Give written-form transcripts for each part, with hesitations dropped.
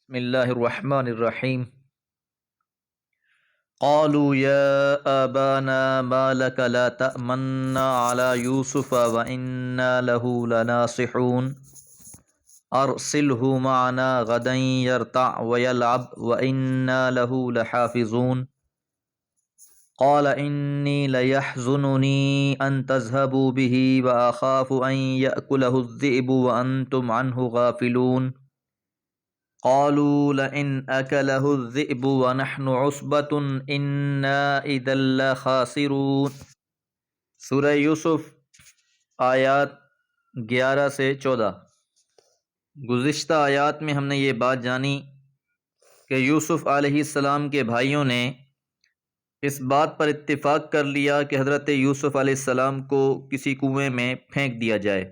بسم اللہ الرحمن الرحیم قالوا یا آبانا ما لک لا تأمنا علی یوسف وإنا له لناصحون ارسلہ معنا غدا یرتع ویلعب وإنا له لحافظون قال انی لیحزننی ان تذهبوا به وأخاف ان یأکلہ الذئب وأنتم عنہ غافلون قالوا لئن أكله الذئب ونحن عصبة إنا إذا لخاسرون۔ سورہ یوسف آیات 11 سے 14۔ گزشتہ آیات میں ہم نے یہ بات جانی کہ یوسف علیہ السلام کے بھائیوں نے اس بات پر اتفاق کر لیا کہ حضرت یوسف علیہ السلام کو کسی کنویں میں پھینک دیا جائے۔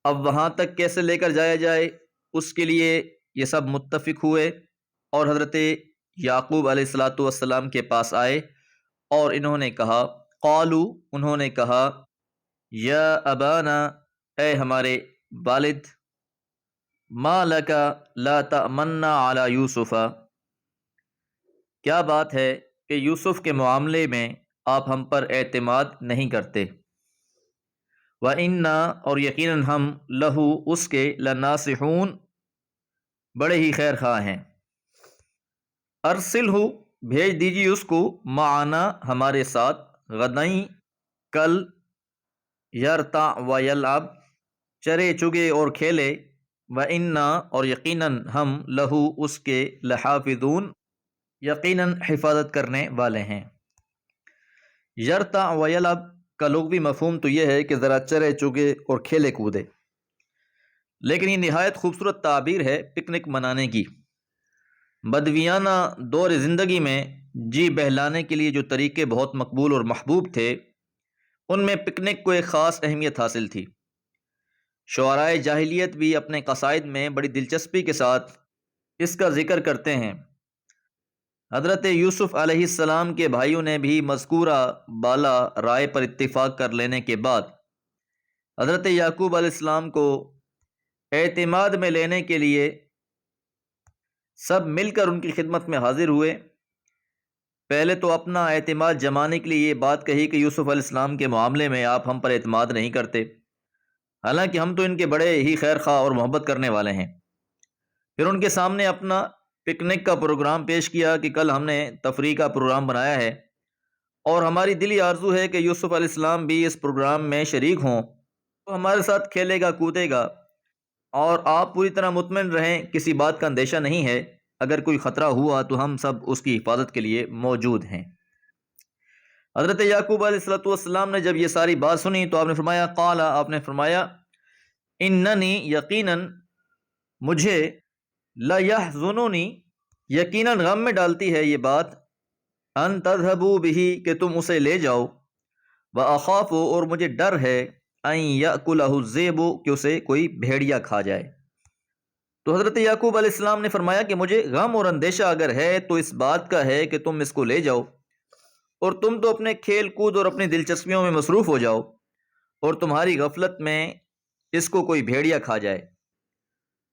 اب وہاں تک کیسے لے کر جایا جائے اس کے لیے یہ سب متفق ہوئے اور حضرت یعقوب علیہ السلام کے پاس آئے اور انہوں نے کہا، قالو انہوں نے کہا، یا ابانا اے ہمارے والد، ما لک لا تأمنا علی یوسف، کیا بات ہے کہ یوسف کے معاملے میں آپ ہم پر اعتماد نہیں کرتے، وَإِنَّا اور یقیناً ہم لہو اس کے لناصحون بڑے ہی خیر خواہ ہیں، ارسلہ بھیج دیجیے اس کو، معنا ہمارے ساتھ، غدائیں کل، یرتع و یلعب چرے چگے اور کھیلے، وَإِنَّا اور یقیناً ہم لہو اس کے لحافظون یقیناً حفاظت کرنے والے ہیں۔ یرتع و یلعب کا لغوی مفہوم تو یہ ہے کہ ذرا چرے چگے اور کھیلے کودے، لیکن یہ نہایت خوبصورت تعبیر ہے پکنک منانے کی۔ بدویانہ دور زندگی میں جی بہلانے کے لیے جو طریقے بہت مقبول اور محبوب تھے، ان میں پکنک کو ایک خاص اہمیت حاصل تھی۔ شعرائے جاہلیت بھی اپنے قصائد میں بڑی دلچسپی کے ساتھ اس کا ذکر کرتے ہیں۔ حضرت یوسف علیہ السلام کے بھائیوں نے بھی مذکورہ بالا رائے پر اتفاق کر لینے کے بعد حضرت یعقوب علیہ السلام کو اعتماد میں لینے کے لیے سب مل کر ان کی خدمت میں حاضر ہوئے۔ پہلے تو اپنا اعتماد جمانے کے لیے یہ بات کہی کہ یوسف علیہ السلام کے معاملے میں آپ ہم پر اعتماد نہیں کرتے، حالانکہ ہم تو ان کے بڑے ہی خیر خواہ اور محبت کرنے والے ہیں۔ پھر ان کے سامنے اپنا پکنک کا پروگرام پیش کیا کہ کل ہم نے تفریح کا پروگرام بنایا ہے اور ہماری دلی آرزو ہے کہ یوسف علیہ السلام بھی اس پروگرام میں شریک ہوں، تو ہمارے ساتھ کھیلے گا کودے گا، اور آپ پوری طرح مطمئن رہیں، کسی بات کا اندیشہ نہیں ہے، اگر کوئی خطرہ ہوا تو ہم سب اس کی حفاظت کے لیے موجود ہیں۔ حضرت یعقوب علیہ السلام نے جب یہ ساری بات سنی تو آپ نے فرمایا، قال آپ نے فرمایا، اننی یقیناً مجھے، لیحزننی یقیناً غم میں ڈالتی ہے یہ بات، ان تذهبوا به کہ تم اسے لے جاؤ، واخاف اور مجھے ڈر ہے، ان یأکلہ الذئب کہ اسے کوئی بھیڑیا کھا جائے۔ تو حضرت یعقوب علیہ السلام نے فرمایا کہ مجھے غم اور اندیشہ اگر ہے تو اس بات کا ہے کہ تم اس کو لے جاؤ اور تم تو اپنے کھیل کود اور اپنی دلچسپیوں میں مصروف ہو جاؤ، اور تمہاری غفلت میں اس کو کوئی بھیڑیا کھا جائے۔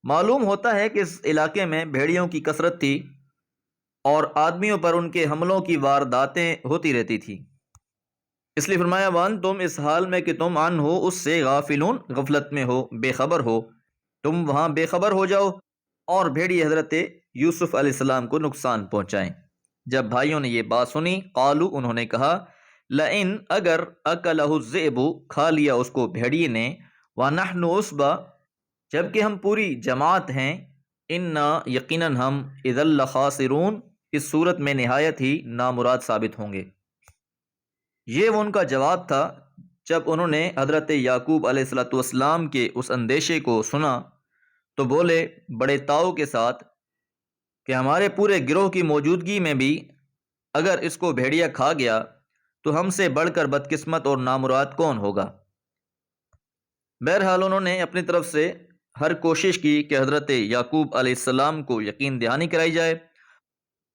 معلوم ہوتا ہے کہ اس علاقے میں بھیڑیوں کی کثرت تھی اور آدمیوں پر ان کے حملوں کی وارداتیں ہوتی رہتی تھی، اس لیے فرمایا، وان تم اس حال میں کہ تم عن ہو اس سے، غافلون غفلت میں ہو، بے خبر ہو، تم وہاں بے خبر ہو جاؤ اور بھیڑی حضرت یوسف علیہ السلام کو نقصان پہنچائیں۔ جب بھائیوں نے یہ بات سنی، قالو انہوں نے کہا، لئن اگر اکلہ الذئب کھا لیا اس کو بھیڑیے نے، ونحن عصبہ جبکہ ہم پوری جماعت ہیں، انا یقیناً ہم اذا لخاسرون اس صورت میں نہایت ہی نامراد ثابت ہوں گے۔ یہ وہ ان کا جواب تھا جب انہوں نے حضرت یعقوب علیہ السلام کے اس اندیشے کو سنا تو بولے بڑے تاؤ کے ساتھ کہ ہمارے پورے گروہ کی موجودگی میں بھی اگر اس کو بھیڑیا کھا گیا تو ہم سے بڑھ کر بدقسمت اور نامراد کون ہوگا۔ بہرحال انہوں نے اپنی طرف سے ہر کوشش کی کہ حضرت یعقوب علیہ السلام کو یقین دہانی کرائی جائے،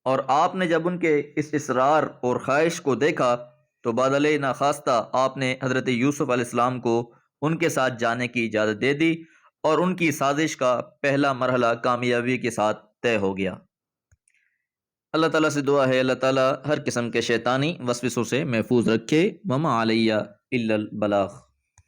اور آپ نے جب ان کے اس اصرار اور خواہش کو دیکھا تو بدلِ ناخواستہ آپ نے حضرت یوسف علیہ السلام کو ان کے ساتھ جانے کی اجازت دے دی، اور ان کی سازش کا پہلا مرحلہ کامیابی کے ساتھ طے ہو گیا۔ اللہ تعالیٰ سے دعا ہے اللہ تعالیٰ ہر قسم کے شیطانی وسوسوں سے محفوظ رکھے۔ وما علیہ الا البلاغ۔